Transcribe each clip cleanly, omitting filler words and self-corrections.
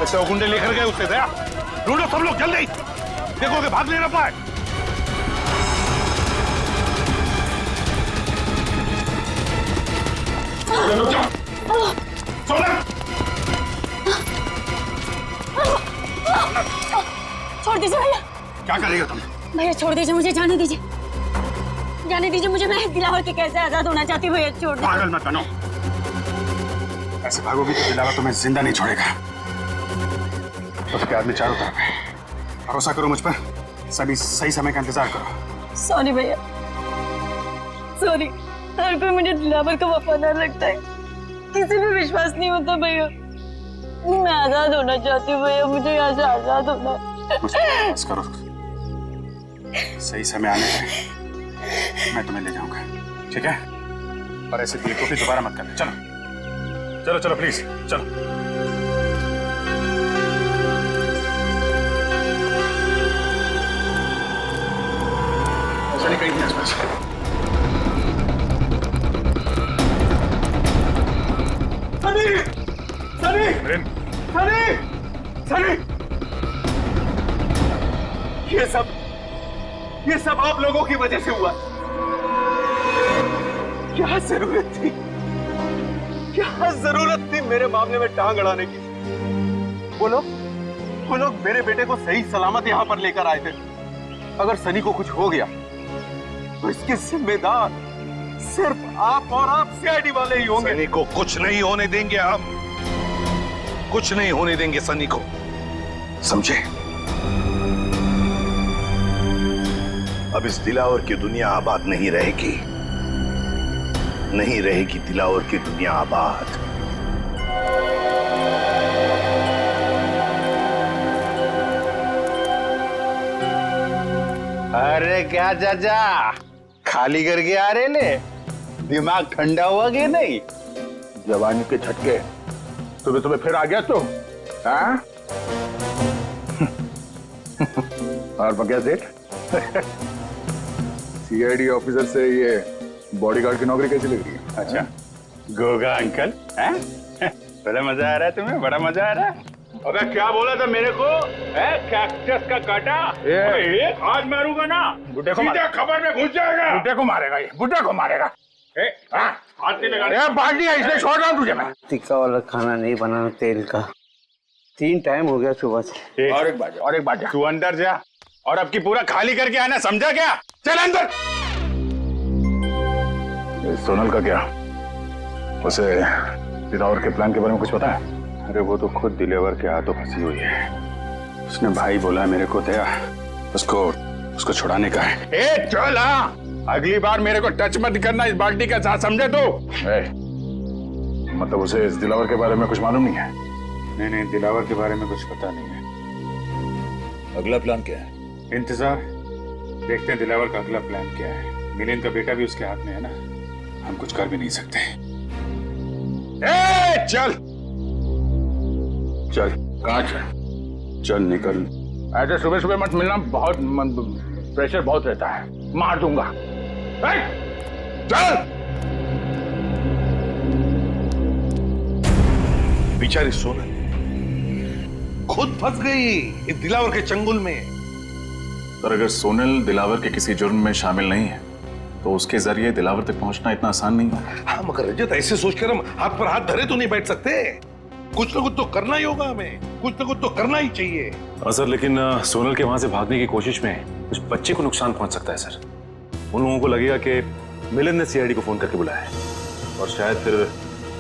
तो गुंडे लेकर गए उससे दया। ढूंढो सब लोग जल्दी, देखोगे भाग नहीं ना पाए। छोड़ दीजिए भैया। क्या करेगा तुम? भैया छोड़ दीजिए, मुझे जाने दीजिए, जाने दीजिए मुझे। मैं दिलावर के कैसे आजाद होना चाहती हूँ भैया, छोड़ दीजिए। पागल मत बनो, ऐसे भागोगी तो दिलावर तुम्हें जिंदा नहीं छोड़ेगा। उसके आदमी चारों तरफ है, भरोसा करो मुझ पर, सभी सही समय का इंतजार करो। सॉरी भैया, सॉरी। हर कोई मुझे दिलावर का वफादार लगता है, किसी पे विश्वास नहीं होता भैया। मैं आजाद होना चाहती हूँ भैया, मुझे यहाँ से आजाद होना है। बस करो, सही समय आने पर मैं तुम्हें ले जाऊंगा, ठीक है? और ऐसे बेवकूफी दोबारा मत करना। चलो चलो चलो प्लीज चलो। चलिए कहीं नहीं आसपास। सनी सनी सनी सनी, ये सब आप लोगों की वजह से हुआ। क्या जरूरत थी, क्या जरूरत थी मेरे मामले में टांग अड़ाने की? वो लोग मेरे बेटे को सही सलामत यहां पर लेकर आए थे। अगर सनी को कुछ हो गया तो इसके जिम्मेदार सिर्फ आप और आप सीआईडी वाले ही होंगे। सनी को कुछ नहीं होने देंगे हम, कुछ नहीं होने देंगे सनी को, समझे? अब इस दिलावर की दुनिया आबाद नहीं रहेगी, नहीं रहेगी दिलावर की दुनिया आबाद। अरे क्या चाचा, खाली करके आ रहे ले? दिमाग ठंडा हुआ कि नहीं? जवानी के झटके तुम्हें फिर आ गया तो? हाँ? और बगैर सेठ सीआईडी ऑफिसर से ये बॉडीगार्ड की नौकरी कैसी लग रही है? अच्छा, गोगा अंकल, हैं? बड़ा मजा आ रहा है तुम्हें, बड़ा मजा आ रहा है। अबे क्या बोला था मेरे को? कैक्टस का काटा एक हाथ मारूंगा ना, बुड्ढे को सीधा खबर में घुस जाएगा। बुड्ढे को मारेगा ये, बुड्ढे को मारेगा। हाथ नहीं लगा, बाल्टी है इसलिए छोड़ रहा हूँ तुझे मैं। टिक्का वाला खाना नहीं बनाना तेल का, 3 टाइम हो गया सुबह से। और एक बात जा, तू अंदर जा और अब की पूरा खाली करके आना, समझा क्या? चल अंदर। सोनल का क्या? उसे दिलावर के प्लान के बारे में कुछ पता है? अरे वो तो खुद दिलावर के हाथों फंसी हुई है। उसने भाई बोला मेरे को दया, उसको छुड़ाने का है। ए चल, अगली बार मेरे को टच मत करना इस बाल्टी का साथ, समझे तू? मतलब उसे इस दिलावर के बारे में कुछ मालूम नहीं है? नहीं, दिलावर के बारे में कुछ पता नहीं है। अगला प्लान क्या है? इंतजार, देखते हैं दिलावर का अगला प्लान क्या है। मिलिंद का बेटा भी उसके हाथ में है ना, हम कुछ कर भी नहीं सकते। चल चल, कहाँ चल निकल। ऐसे सुबह सुबह मत मिलना, बहुत प्रेशर बहुत रहता है, मार दूंगा। चल। बेचारी सोनल खुद फंस गई इस दिलावर के चंगुल में। पर अगर सोनल दिलावर के किसी जुर्म में शामिल नहीं है तो उसके जरिए दिलावर तक पहुंचना इतना आसान नहीं है। हाँ मगर रजत, ऐसे सोचकर हम हाथ पर हाथ धरे तो नहीं बैठ सकते। कुछ ना कुछ तो करना ही होगा हमें, कुछ ना कुछ तो करना ही चाहिए। सर, लेकिन सोनल के वहां से भागने की कोशिश में उस बच्चे को नुकसान पहुंच सकता है सर। उन लोगों को लगेगा कि मिलिंद ने सीआईडी को फोन करके बुलाया है और शायद फिर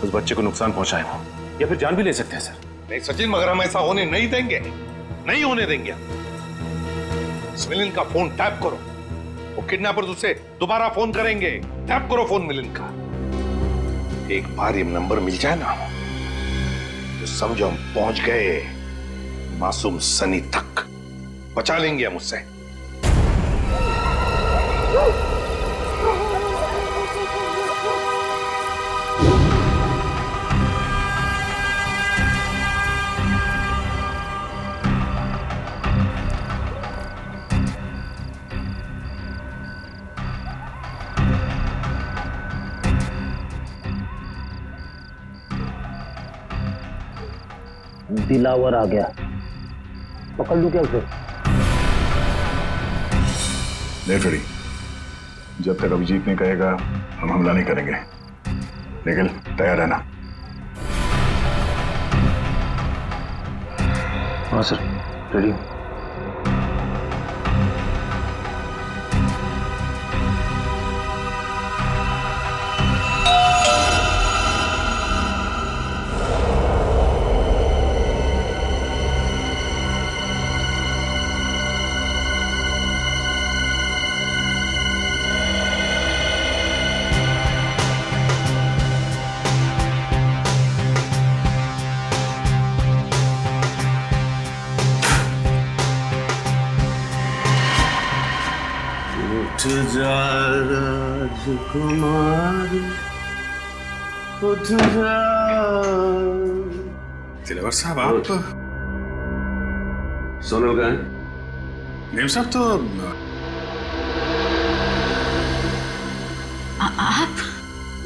उस बच्चे को नुकसान पहुंचाए हो या फिर जान भी ले सकते हैं सर। नहीं सचिन, मगर हम ऐसा होने नहीं देंगे, नहीं होने देंगे। मिलिंद का फोन टैप करो, वो किडनैपर्स उसे दोबारा फोन करेंगे। टैप करो फोन मिलिंद का। एक बार ये नंबर मिल जाए ना तो समझो हम पहुंच गए मासूम सनी तक, बचा लेंगे हम उससे। दिलावर आ गया, पकड़ लूं क्या उसे? नहीं फ्रेडी, जब तक अभिजीत नहीं कहेगा हम हमला नहीं करेंगे। निखिल तैयार है ना? हाँ सर, रेडी। उठ जा राजकुमारी, उठ जा। दिलावर साहब आप सोनल का है? नेम साहब तो आप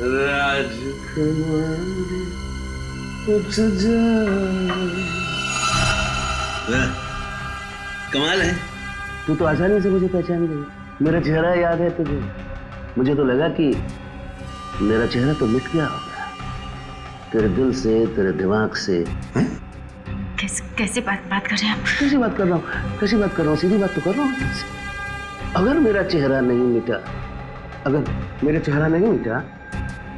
राजकुमारी उठ जा। कमाल है, तू तो आसानी से मुझे पहचान गई। मेरा चेहरा याद है तुझे? मुझे तो लगा कि मेरा चेहरा तो मिट गया होगा तेरे दिल से, तेरे दिमाग से। कैसे बात कर रहे हैं आप? कैसी बात कर रहा हूँ? कैसी बात कर रहा हूँ? सीधी बात तो कर रहा हूँ तुझसे। अगर मेरा चेहरा नहीं मिटा, अगर मेरा चेहरा नहीं मिटा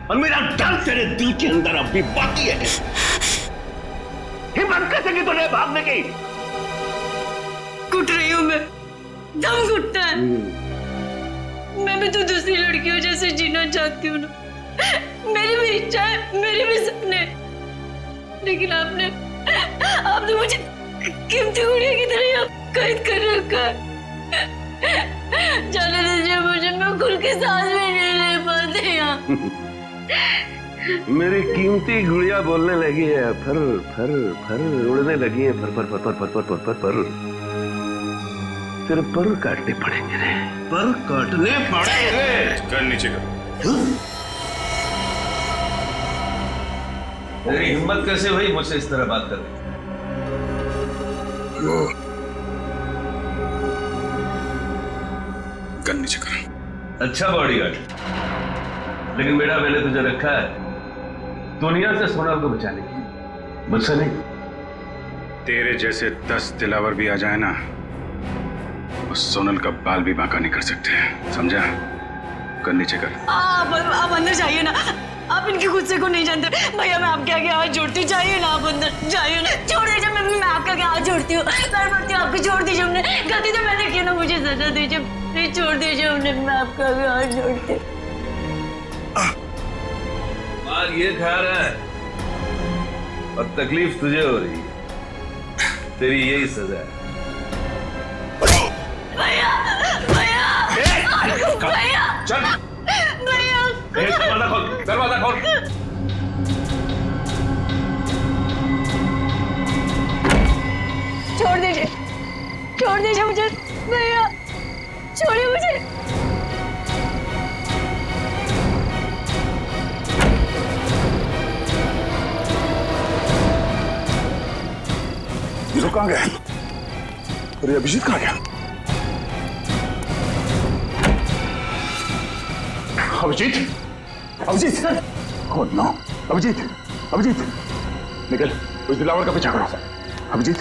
और मेरा डर तेरे दिल के अंदर अब भी बाकी है, हिम्मत कैसे की तूने भागने की? घुट रही हूँ मैं, दम घुटता है। मैं भी तो दूसरी लड़कियों जैसे जीना चाहती हूँ ना। मेरी भी इच्छा है, मेरी भी सपने, लेकिन आपने मुझे कीमती गुड़िया की तरह कैद कर रखा है। जाने दीजिए मुझे, मैं खुल के सांस भी नहीं ले पाती यहाँ। मेरी कीमती गुड़िया बोलने लगी है, फर फर फर उड़ने लगी है, फर फर फर फर फर फर फर फर। तेरे पर काटने पड़ेंगे रे, पर काटने पड़ेंगे। कर नीचे कर। मेरी हिम्मत कैसे हुई मुझसे इस तरह बात करने? गन नीचे कर। अच्छा बॉडीगार्ड, लेकिन बेटा मैंने तुझे रखा है दुनिया से सोनल को बचाने के लिए, मुझसे नहीं। तेरे जैसे 10 दिलावर भी आ जाए ना, उस सोनल का बाल भी बांका नहीं कर सकते, समझा? कर नीचे कर। आप अंदर जाइए ना, आप इनके गुस्से को नहीं जानते। भैया मैं आपके आगे हाथ जोड़ती हूँ, जाइए ना आप अंदर, जाइए ना। छोड़ दीजिए, मैं आपके आगे हाथ जोड़ती हूँ, पैर पड़ती हूँ आपको, छोड़ दीजिए। हमने गलती तो मैंने की ना, मुझे सजा दीजिए, प्लीज छोड़ दीजिए। हमने मैं आपके आगे हाथ जोड़ती हूँ। मार ये खा रहा है और तकलीफ तुझे हो रही है, तेरी यही सजा है। भैया भैया भैया चल भैया, दरवाजा खोल, दरवाजा खोल। छोड़ दीजिए मुझे भैया, छोड़िए मुझे। ये लोग कहाँ गए? और ये अभिजीत कहाँ गया? अभिजीत, अभिजीत, oh no, अभिजीत, अभिजीत, निकल, उस दिलावर का पीछा करो। अभिजीत,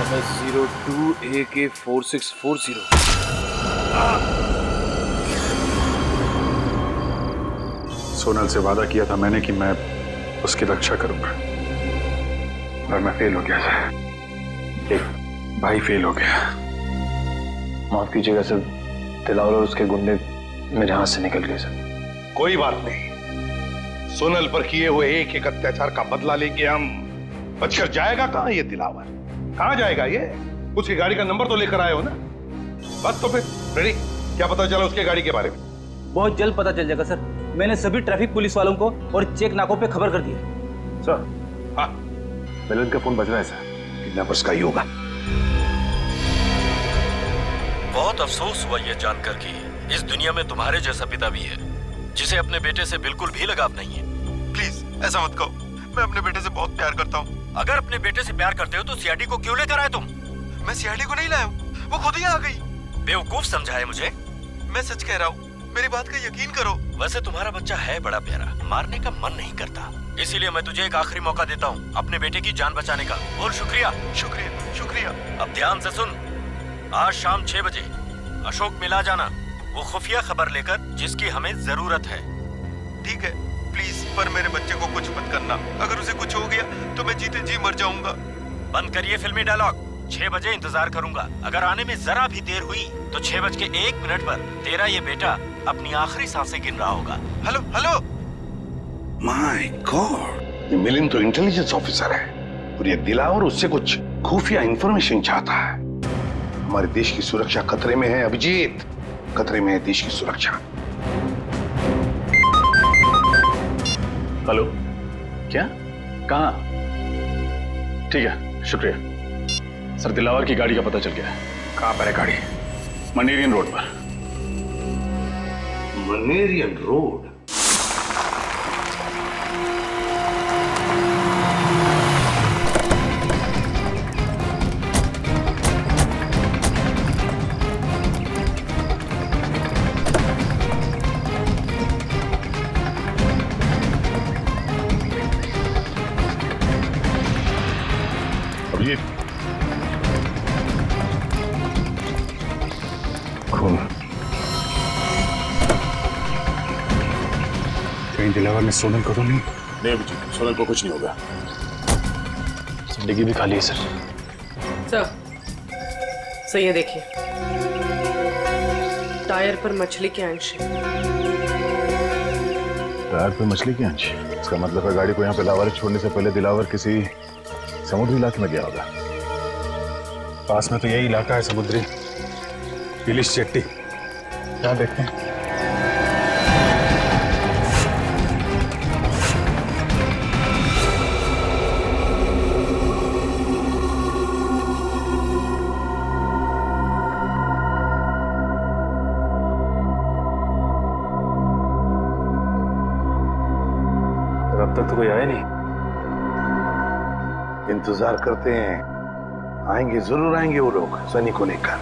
MS-02AK4640। सोनल से वादा किया था मैंने कि मैं उसकी रक्षा करूंगा, और मैं फेल हो गया था। एक भाई फेल हो गया। माफ कीजिएगा सर, दिलावर और उसके गुंडे मेरे हाथ से निकल गए सर। कोई बात नहीं, सोनल पर किए हुए एक एक अत्याचार का बदला लेके हम बचकर जाएगा कहां ये दिलावर? कहां जाएगा ये? उसकी गाड़ी का नंबर तो लेकर आए हो ना? बस तो फिर रेडी, क्या पता चला उसके गाड़ी के बारे में? बहुत जल्द पता चल जाएगा सर। मैंने सभी ट्रैफिक पुलिस वालों को और चेक नाकों पे खबर कर दी है। सर हाँ, मिलन का फोन बज रहा है सर। किडनैपर्स का ही होगा। बहुत अफसोस हुआ यह जानकर कि इस दुनिया में तुम्हारे जैसा पिता भी है जिसे अपने बेटे से बिल्कुल भी लगाव नहीं है। प्लीज ऐसा मत कहो, मैं अपने बेटे से बहुत प्यार करता हूँ। अगर अपने बेटे से प्यार करते हो तो सीआईडी को क्यों लेकर आए तुम? मैं सीआईडी को नहीं लाया हूँ, वो खुद ही आ गई। बेवकूफ समझा है मुझे? मैं सच कह रहा हूँ, मेरी बात का यकीन करो। वैसे तुम्हारा बच्चा है बड़ा प्यारा, मारने का मन नहीं करता, इसीलिए मैं तुझे एक आखिरी मौका देता हूँ अपने बेटे की जान बचाने का। बोल शुक्रिया। शुक्रिया शुक्रिया। अब ध्यान से सुन, आज शाम 6 बजे अशोक मिला जाना, वो खुफिया खबर लेकर जिसकी हमें जरूरत है। ठीक है, प्लीज, पर मेरे बच्चे को कुछ मत करना। अगर उसे कुछ हो गया तो मैं जीते जी मर जाऊंगा। बंद करिए फिल्मी डायलॉग। 6 बजे इंतजार करूंगा। अगर आने में जरा भी देर हुई तो 6:01 पर तेरा ये बेटा अपनी आखिरी सांसें गिन रहा होगा। Hello hello. माय गॉड, ये मिलिंद तो इंटेलिजेंस ऑफिसर है और ये दिलावर उससे कुछ खुफिया इंफॉर्मेशन चाहता है। हमारे देश की सुरक्षा खतरे में है अभिजीत, खतरे में है देश की सुरक्षा। हेलो, क्या? कहाँ? ठीक है, शुक्रिया सर। दिलावर की गाड़ी का पता चल गया है। कहाँ पर है गाड़ी? मनेरियन रोड पर। मनेरियन रोड? अभिजीत, खून। कहीं दिलावर ने सोनल को तो नहीं? नहीं अभिजीत, सोनल को कुछ नहीं होगा। डिग्गी भी खाली है सर। सर ये देखिए, टायर पर मछली के अंश है। टायर पे मछली की अंश? इसका मतलब है गाड़ी को यहाँ पे लावारिस छोड़ने से पहले दिलावर किसी समुद्री इलाके में गया होगा। पास में तो यही इलाका है समुद्री, पिलिश चट्टी। क्या देखते हैं? अब तक तो कोई आया नहीं। इंतजार करते हैं, आएंगे, जरूर आएंगे वो लोग सनी को लेकर।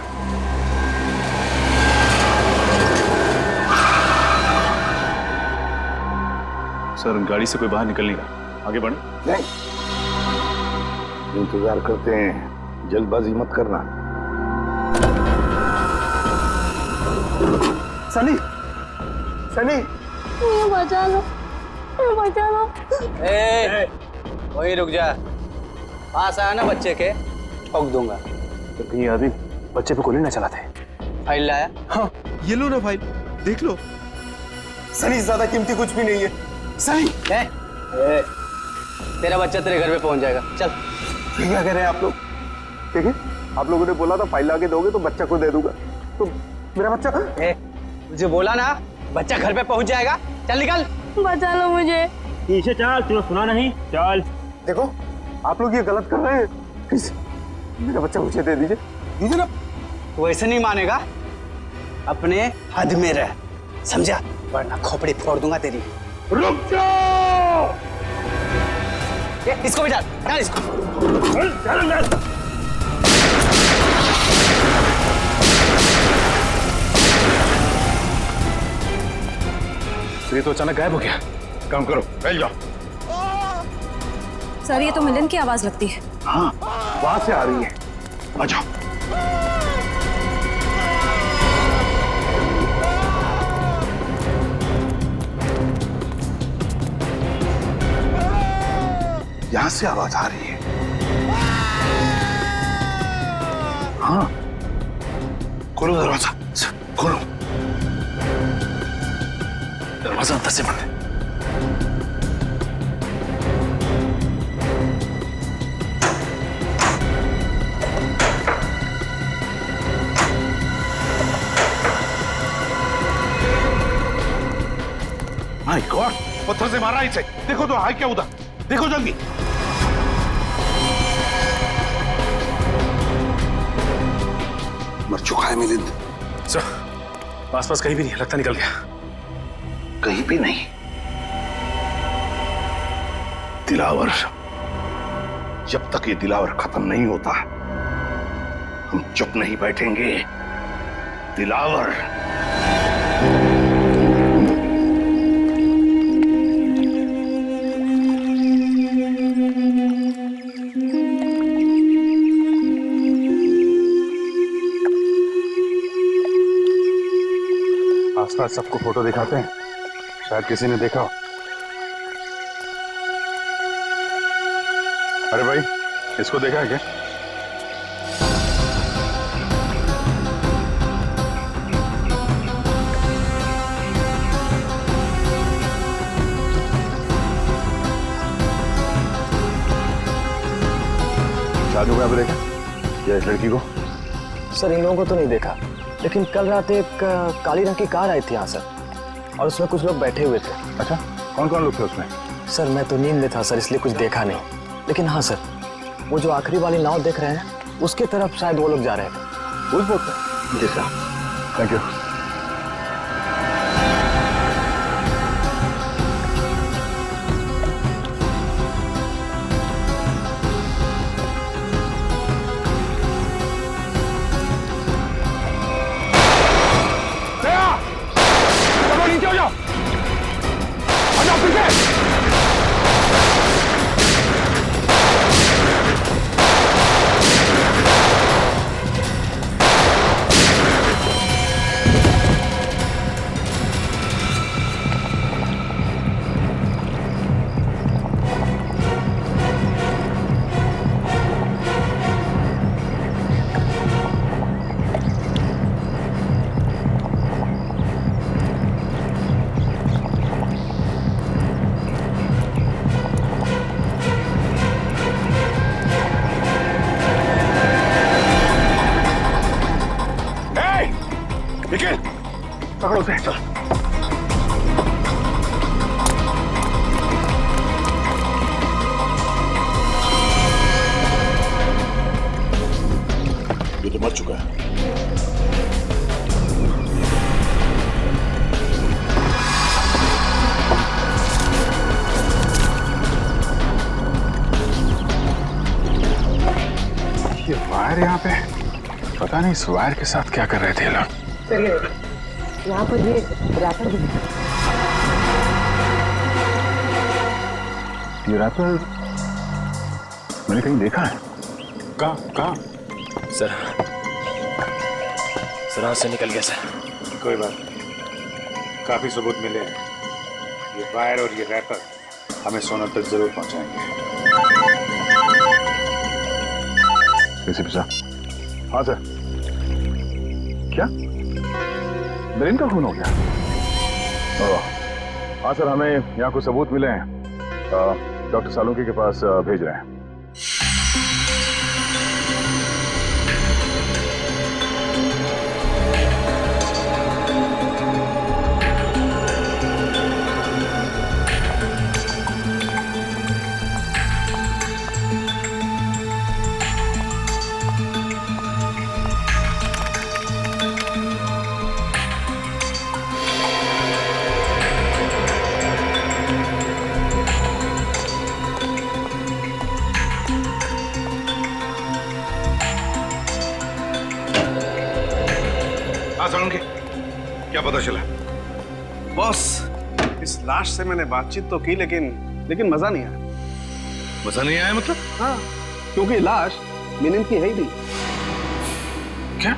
सर गाड़ी से कोई बाहर निकल नहीं रहा, आगे बढ़े? नहीं, इंतजार करते हैं, जल्दबाजी मत करना। सनी, सनी, बचा लो, बचा लो। वही रुक जा, पास आया ना बच्चे के, ठोक दूंगा। तो कहीं आदमी बच्चे पे गोली ना चलाते। फाइल लाया? हाँ, ये लो ना फाइल, देख लो। सनी, ज्यादा कीमती कुछ भी नहीं है। सनी, तेरा बच्चा तेरे घर पे पहुंच जाएगा, चल। ये क्या कह रहे हैं आप लोग? देखिए, आप लोगों ने बोला था फाइल लाके दोगे तो बच्चा को दे दूंगा, तो मेरा बच्चा? तुझे बोला ना बच्चा घर पे पहुंच जाएगा, चल निकल। बचा लो मुझे। पीछे चल, तुझे सुना नहीं, चल। देखो, आप लोग ये गलत कर रहे हैं, प्लीज मेरा बच्चा मुझे दे दीजिए, दीजिए ना। तू ऐसे नहीं मानेगा, अपने हद में रह, समझा? वरना खोपड़ी फोड़ दूंगा तेरी। रुक जाओ! इसको भी डाल, डाल इसको। ये तो अचानक गायब हो गया। काम करो, फैल जाओ। सर ये तो मिलन की आवाज लगती है। हाँ, वहां से आ रही है, आ जाओ। यहां से आवाज आ रही है। हाँ, खोलो दरवाजा, खोलो। सा अंदर से बंद है। माय गॉड, पत्थर से मारा इसे। देखो तो है क्या उधर, देखो जल्दी। मर चुका है मिलिंद। सर, आसपास कहीं भी नहीं, लगता निकल गया। कहीं भी नहीं। दिलावर, जब तक ये दिलावर खत्म नहीं होता हम चुप नहीं बैठेंगे। दिलावर। आसपास सबको फोटो दिखाते हैं, शायद किसी ने देखा हो। अरे भाई, इसको देखा है क्या? शादी को देखा या इस लड़की को? सर, इन लोगों को तो नहीं देखा, लेकिन कल रात एक काली रंग की कार आई थी यहाँ सर, और उसमें कुछ लोग बैठे हुए थे। अच्छा, कौन कौन लोग थे उसमें? सर, मैं तो नींद में था सर, इसलिए कुछ देखा नहीं। लेकिन हाँ सर, वो जो आखिरी वाली नाव देख रहे हैं, उसके तरफ शायद वो लोग जा रहे थे। उस बोट पे? जी सर, थैंक यू। पकड़ो उसे, चल। ये तो मर चुका है। ये वायर यहाँ पे, पता नहीं इस वायर के साथ क्या कर रहे थे लोग। यहाँ पर ये रैपर भी है। ये रैपर मैंने कहीं देखा है। कहाँ? सर, हाथ से निकल गया सर। कोई बात नहीं, काफी सबूत मिले हैं। ये वायर और ये रैपर हमें सोनल तक जरूर पहुंचाएंगे। एसीपी साहब। हाँ सर। क्या मिलिंद का खून हो गया? हाँ सर, हमें यहाँ कुछ सबूत मिले हैं, डॉक्टर सालुंकी के पास भेज रहे हैं। क्या पता चला? बॉस, इस लाश से मैंने बातचीत तो की, लेकिन मजा नहीं आया। मजा नहीं आया मतलब? हाँ, क्योंकि लाश मिलिंद की है ही नहीं। क्या?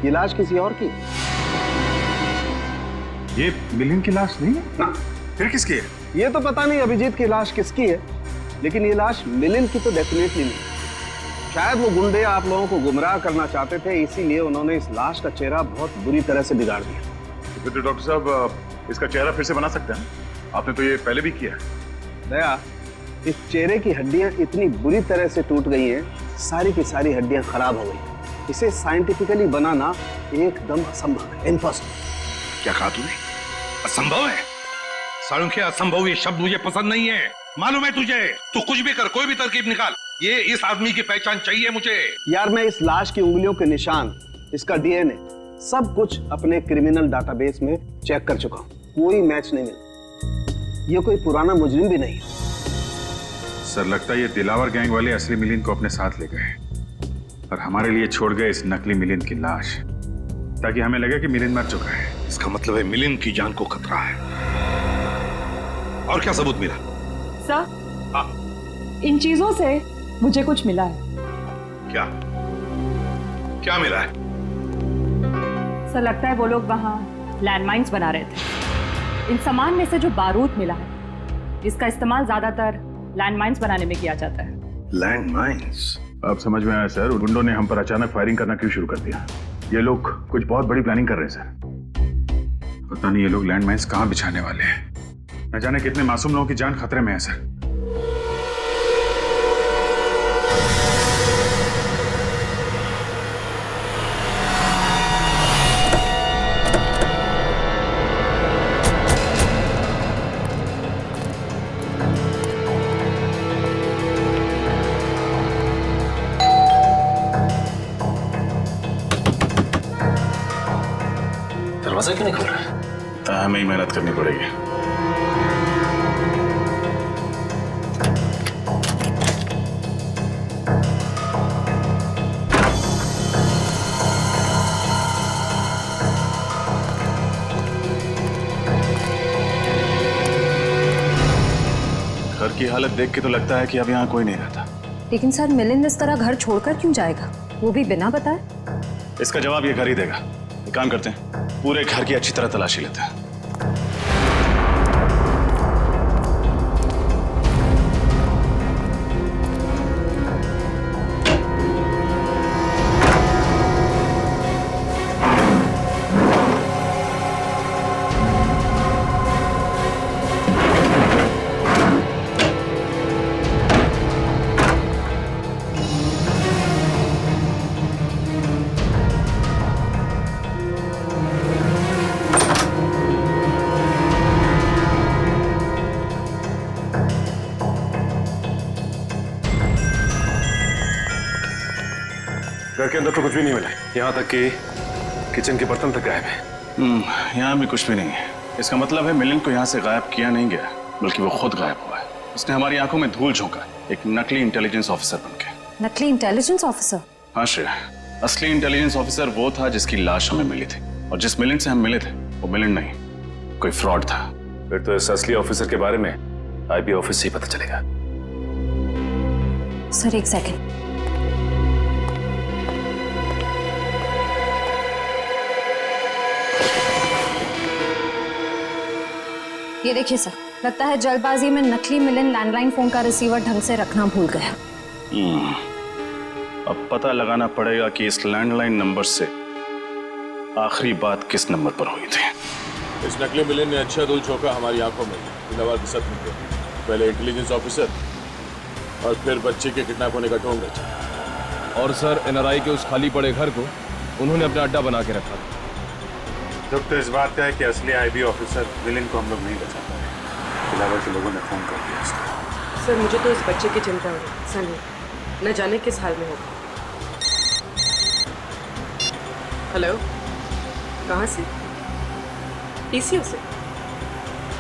ये लाश किसी और की। ये मिलिंद की लाश नहीं है ना। फिर किसकी है? ये तो पता नहीं अभिजीत की लाश किसकी है, लेकिन ये लाश मिलिंद की तो डेफिनेटली नहीं। शायद वो गुंडे आप लोगों को गुमराह करना चाहते थे, इसीलिए उन्होंने इस लाश का चेहरा बहुत बुरी तरह से बिगाड़ दिया। फिर तो डॉक्टर साहब इसका चेहरा फिर से बना सकते हैं? आपने तो ये पहले भी किया है। दया, इस चेहरे की हड्डियां इतनी बुरी तरह से टूट गई हैं, सारी की सारी हड्डियां खराब हो गई। इसे साइंटिफिकली बनाना एकदम असंभव है, इम्पॉसिबल। क्या कहा तूने? असंभव है? सालुंखे, असंभव ये शब्द मुझे पसंद नहीं है। मालूम है तुझे? तू कुछ भी कर, कोई भी तरकीब निकाल, ये इस आदमी की पहचान चाहिए मुझे। यार मैं इस लाश की उंगलियों के निशान, इसका डीएनए, सब कुछ अपने क्रिमिनल डाटाबेस में चेक कर चुका हूं, कोई मैच नहीं मिला। ये कोई पुराना मुजरिम भी नहीं। सर लगता है ये दिलावर गैंग वाले असली मिलिंद को अपने साथ ले गए और हमारे लिए छोड़ गए इस नकली मिलिंद की लाश, ताकि हमें लगे कि मिलिंद मर चुका है। इसका मतलब है मिलिंद की जान को खतरा है। और क्या सबूत मिला? सर, इन चीजों से मुझे कुछ मिला है। क्या? क्या मिला है? सर लगता है वो लोग वहाँ लैंडमाइंस बना रहे थे। इन सामान में से जो बारूद मिला है, इसका इस्तेमाल ज्यादातर लैंडमाइंस बनाने में किया जाता है। लैंडमाइंस? अब समझ में आया सर, गुंडों ने हम पर अचानक फायरिंग करना क्यों शुरू कर दिया। ये लोग कुछ बहुत बड़ी प्लानिंग कर रहे हैं सर। पता नहीं ये लोग लैंडमाइंस कहाँ बिछाने वाले हैं। न जाने कितने मासूम लोगों की जान खतरे में है सर। दरवाजा क्यों नहीं खोल रहा है? तो हमें ही मेहनत करनी पड़ेगी। घर की हालत देख के तो लगता है कि अब यहाँ कोई नहीं रहता। लेकिन सर मिलिंद इस तरह घर छोड़कर क्यों जाएगा, वो भी बिना बताए? इसका जवाब ये घर ही देगा। एक काम करते हैं, पूरे घर की अच्छी तरह तलाशी लेते हैं। घर के अंदर तो कुछ भी नहीं मिला, यहाँ तक कि किचन के बर्तन तक गायब है। यहाँ भी कुछ भी नहीं है। इसका मतलब है मिलिंद को यहाँ से गायब किया नहीं गया, बल्कि वो खुद गायब हुआ है। उसने हमारी आंखों में धूल झोंका, एक नकली इंटेलिजेंस ऑफिसर बनके। नकली इंटेलिजेंस ऑफिसर? हाँ श्रेया, असली इंटेलिजेंस ऑफिसर वो था जिसकी लाश हमें मिली थी, और जिस मिलिंद से हम मिले थे वो मिलिंद नहीं, कोई फ्रॉड था। फिर तो इस असली ऑफिसर के बारे में आईबी ऑफिस से ही पता चलेगा। सर एक सेकंड। ये देखिए सर, लगता है जल्दबाजी में नकली मिलिंद लैंडलाइन फोन का रिसीवर ढंग से रखना भूल गया। अब पता लगाना पड़ेगा कि इस लैंडलाइन नंबर से आखिरी बात किस नंबर पर हुई थी। इस नकली मिलिंद ने अच्छा धूल झोंका हमारी आंखों में दिलावर के साथ मिलकर। पहले इंटेलिजेंस ऑफिसर और फिर बच्चे के किडनैप होने का ढोंग रचा। और सर एनआरआई के उस खाली पड़े घर को उन्होंने अपना अड्डा बना के रखा। दुख तो इस बात का है कि असली आईबी ऑफिसर मिलिंद को हम लोग नहीं बचा पाए। दिलावर के लोगों ने फोन कर दिया उसको। सर मुझे तो इस बच्चे की चिंता हो रही, सनी न जाने किस हाल में होगा। हेलो, कहाँ से? पीसीओ से?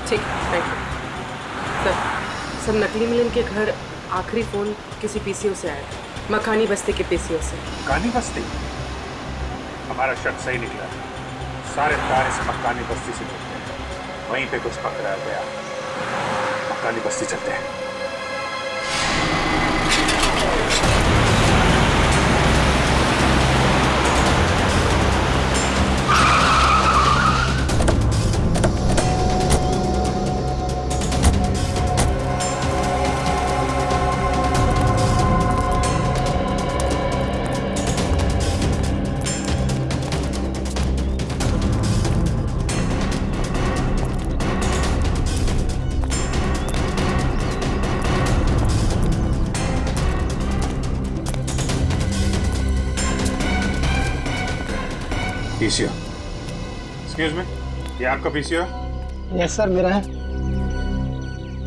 ठीक, थैंक यू। सर नकली मिलिंद के घर आखिरी फोन किसी पीसीओ से आया, मकानी बस्ती के पीसीओ से। मकानी बस्ती? हमारा शक सही निकला। सारे तार इस मकानी बस्ती से जुड़ते हैं। वहीं पे कुछ पकड़ा गया। मकानी बस्ती चलते हैं। पीसीओ, एक्सक्यूज मी, ये आपका पीसीओ है? यस सर, मेरा है।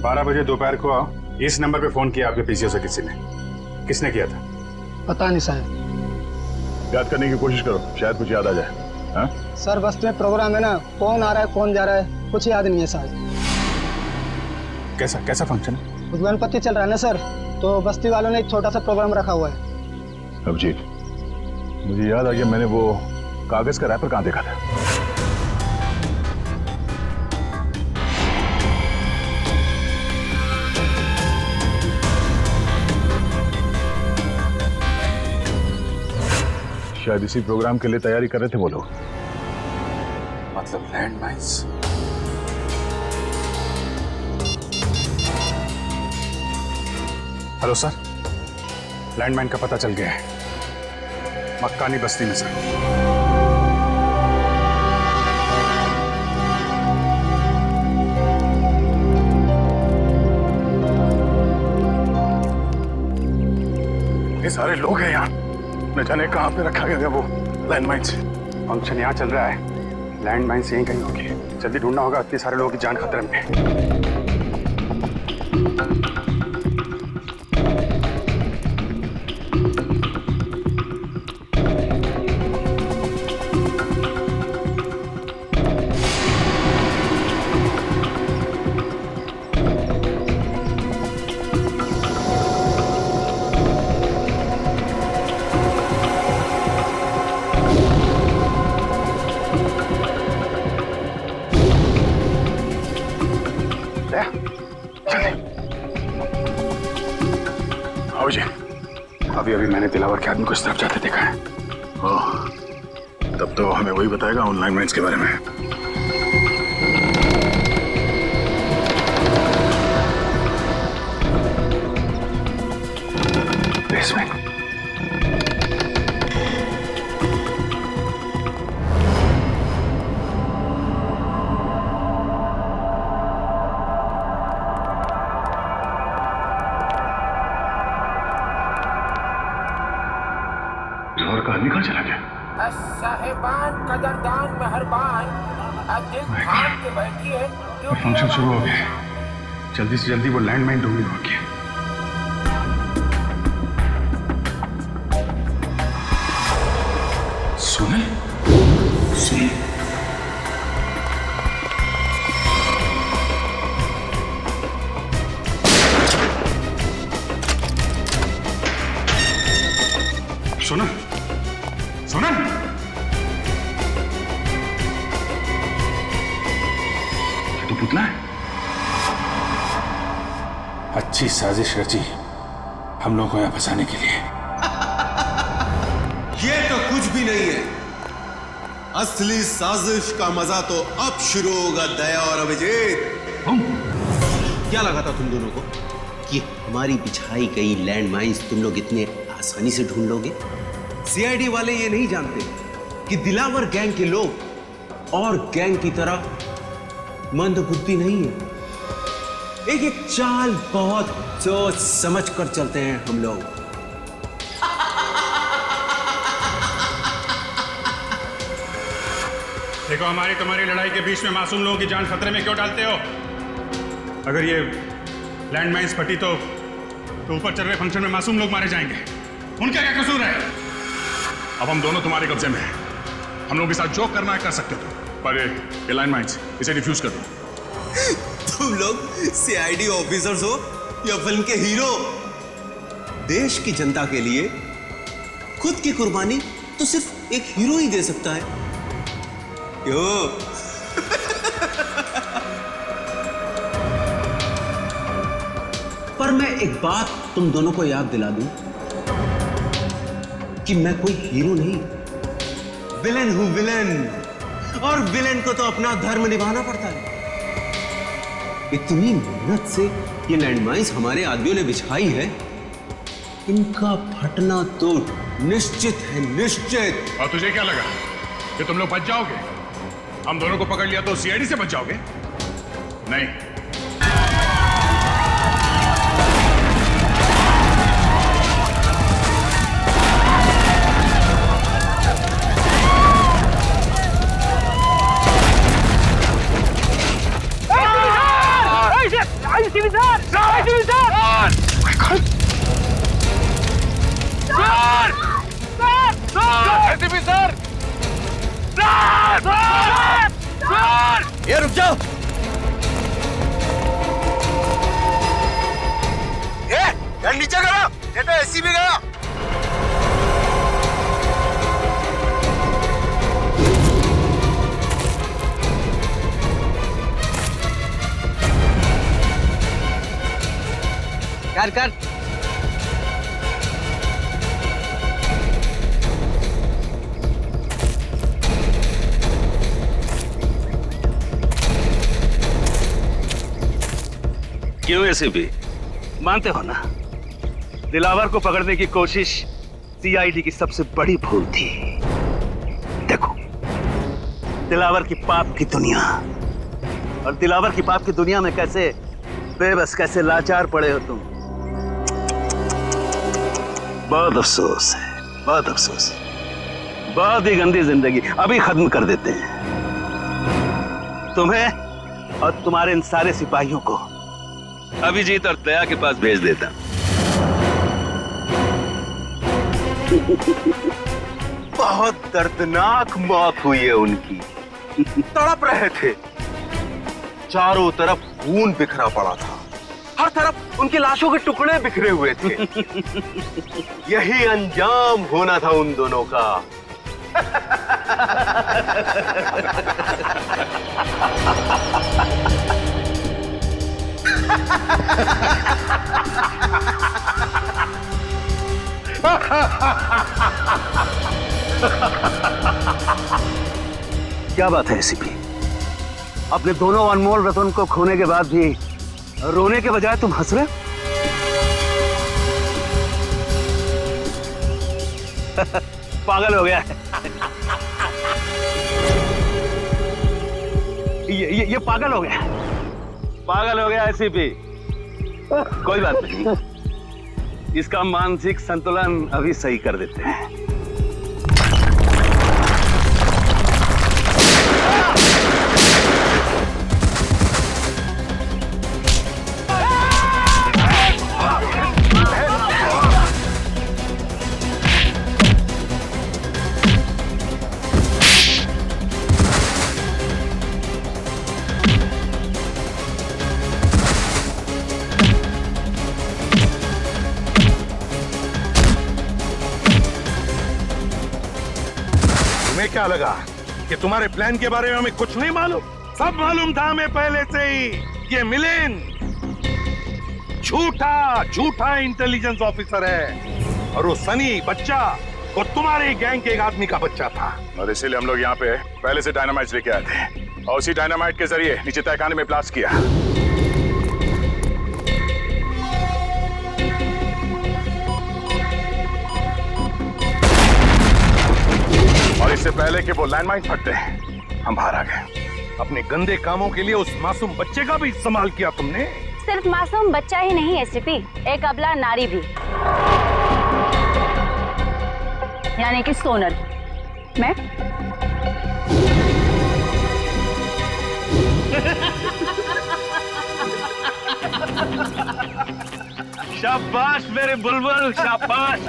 12 बजे दोपहर को आओ। इस नंबर पे फोन किया आपके पीसीओ से किसी ने? किसने किया था? पता नहीं साहब। याद करने की कोशिश करो, शायद कुछ याद आ जाए। हाँ? सर बस्ती में प्रोग्राम है ना, कौन आ रहा है कौन जा रहा है कुछ याद नहीं है साहब। कैसा फंक्शन है? गणपति चल रहा है ना सर, तो बस्ती वालों ने एक छोटा सा प्रोग्राम रखा हुआ है। अभिजीत, मुझे याद आ गया, मैंने वो कागज का रैपर कहाँ देखा था। शायद इसी प्रोग्राम के लिए तैयारी कर रहे थे वो लोग। मतलब land mines? Hello sir, landmine का पता चल गया है, मक्कानी बस्ती में सर। ये सारे लोग हैं यहाँ, न जाने कहाँ पे रखा गया वो लैंडमाइंस। फंक्शन यहाँ चल रहा है, लैंडमाइंस यहीं कहीं होगी। जल्दी ढूंढना होगा, इतने सारे लोगों की जान खतरे में है। अभी मैंने दिलावर के आदमी को इस तरफ जाते देखा है। ओह, तब तो हमें वही बताएगा ऑनलाइन माइंस के बारे में। बेसमेंट। का आदमी कहाँ चला गया? साहिबान कदरदान मेहरबान दिल थाम के बैठिए। फंक्शन शुरू हो गया, जल्दी से जल्दी वो लैंडमाइन ढूंढनी होगी। सुने सुने सुना सुना, ये तो पुतला है। अच्छी साजिश रची हम लोगों को यहाँ फंसाने के लिए। ये तो कुछ भी नहीं है, असली साजिश का मजा तो अब शुरू होगा दया और अभिजीत। क्या लगा था तुम दोनों को कि हमारी बिछाई गई लैंड माइंस तुम लोग इतने आसानी से ढूंढ लोगे? सीआईडी वाले ये नहीं जानते कि दिलावर गैंग के लोग और गैंग की तरह मंदबुद्धि नहीं है। एक एक चाल बहुत सोच समझ कर चलते हैं हम लोग। देखो, हमारी तुम्हारी लड़ाई के बीच में मासूम लोगों की जान खतरे में क्यों डालते हो? अगर ये लैंडमाइंस फटी तो ऊपर चल रहे फंक्शन में मासूम लोग मारे जाएंगे। उनका क्या कसूर है? अब हम दोनों तुम्हारे कब्जे में हैं, हम लोगों के साथ जो करना है कर सकते हो, पर ये लैंडमाइंस इसे डिफ्यूज कर दो। तुम लोग सीआईडी ऑफिसर्स हो या फिल्म के हीरो? देश की जनता के लिए खुद की कुर्बानी तो सिर्फ एक हीरो ही दे सकता है। क्यों? पर मैं एक बात तुम दोनों को याद दिला दूं कि मैं कोई हीरो नहीं, विलेन हूं, विलेन। और विलेन को तो अपना धर्म निभाना पड़ता है। इतनी मेहनत से ये लैंडमाइंस हमारे आदमियों ने बिछाई है, इनका फटना तो निश्चित है, निश्चित। और तुझे क्या लगा कि तुम लोग बच जाओगे? हम दोनों को पकड़ लिया तो सीआईडी से बच जाओगे? नहीं। सर ये रुक जाओ। ये गन नीचे करो, ये तो एसी भी गया। कर क्यों एसीपी? मानते हो ना, दिलावर को पकड़ने की कोशिश सीआईडी की सबसे बड़ी भूल थी। देखो, दिलावर की पाप की दुनिया, और दिलावर की पाप की दुनिया में कैसे बेबस, कैसे लाचार पड़े हो तुम। बहुत अफसोस है, बहुत अफसोस है। बहुत ही गंदी जिंदगी अभी खत्म कर देते हैं। तुम्हें और तुम्हारे इन सारे सिपाहियों को अभिजीत और दया के पास भेज देता। बहुत दर्दनाक मौत हुई है उनकी। तड़प रहे थे, चारों तरफ खून बिखरा पड़ा था, हर तरफ उनकी लाशों के टुकड़े बिखरे हुए थे। यही अंजाम होना था उन दोनों का। क्या बात है एसीपी? अपने दोनों अनमोल रतन को खोने के बाद भी रोने के बजाय तुम हंस रहे? पागल हो गया है। ये पागल हो गया, पागल हो गया एसीपी। कोई बात नहीं, इसका मानसिक संतुलन अभी सही कर देते हैं। क्या लगा कि तुम्हारे प्लान के बारे में हमें कुछ नहीं मालूम? सब मालूम था हमें पहले से ही। ये मिलिंद झूठा इंटेलिजेंस ऑफिसर है, और वो सनी बच्चा वो तुम्हारे गैंग के एक आदमी का बच्चा था। और इसीलिए हम लोग यहाँ पे पहले से डायनामाइट लेके आए थे, और उसी डायनामाइट के जरिए नीचे तहखाने में ब्लास्ट किया। और इससे पहले कि वो लैंडमाइन फटते हम बाहर आ गए। अपने गंदे कामों के लिए उस मासूम बच्चे का भी इस्तेमाल किया तुमने। सिर्फ मासूम बच्चा ही नहीं एसीपी, एक अबला नारी भी, यानी कि सोनल। मैं शाबाश मेरे बुलबुल, शाबाश।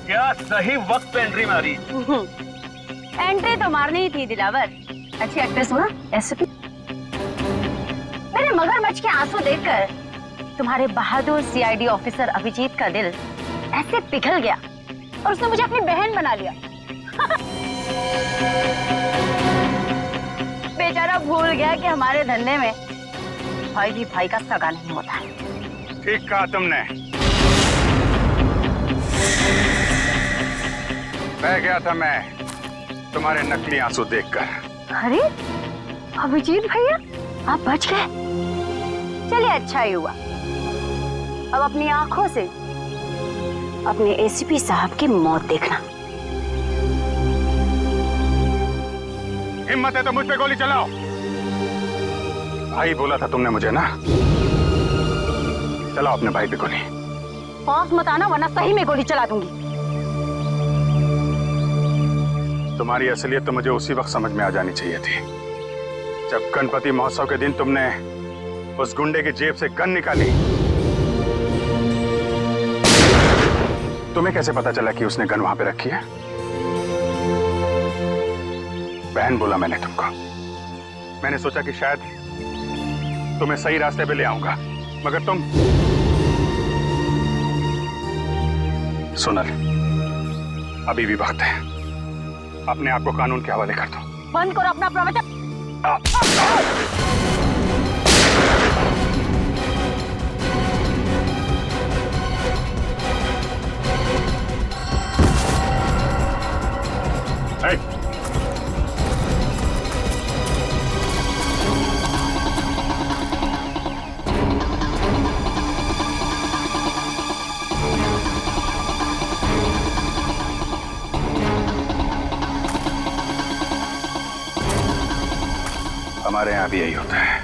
क्या सही वक्त पे एंट्री मारी। एंट्री तो मारनी ही थी दिलावर। अच्छी एक्ट्रेस हो ना एसपी। मेरे मगरमच्छ के आंसू देखकर तुम्हारे बहादुर सीआईडी ऑफिसर अभिजीत का दिल ऐसे पिघल गया और उसने मुझे अपनी बहन बना लिया। बेचारा भूल गया कि हमारे धंधे में भाई भी भाई का सगा नहीं होता। ठीक कहा तुमने। बह गया था मैं तुम्हारे नकली आंसू देखकर। अरे अभिजीत भैया, आप बच गए। चलिए अच्छा ही हुआ। अब अपनी आंखों से अपने एसीपी साहब की मौत देखना। हिम्मत है तो मुझ पे गोली चलाओ। भाई बोला था तुमने मुझे ना, चलाओ अपने भाई पे गोली। पास मत आना वरना सही में गोली चला दूंगी। तुम्हारी असलियत तो मुझे उसी वक्त समझ में आ जानी चाहिए थी जब गणपति महोत्सव के दिन तुमने उस गुंडे की जेब से गन निकाली। तुम्हें कैसे पता चला कि उसने गन वहां पे रखी है? बहन बोला मैंने तुमको। मैंने सोचा कि शायद तुम्हें सही रास्ते पे ले आऊंगा, मगर तुम। सोनल, अभी भी वक्त है, अपने आप को कानून के हवाले कर दो। बंद करो अपना प्रवचन। हमारे यहाँ भी यही होता है।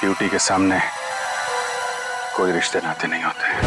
ड्यूटी के सामने कोई रिश्ते नाते नहीं होते।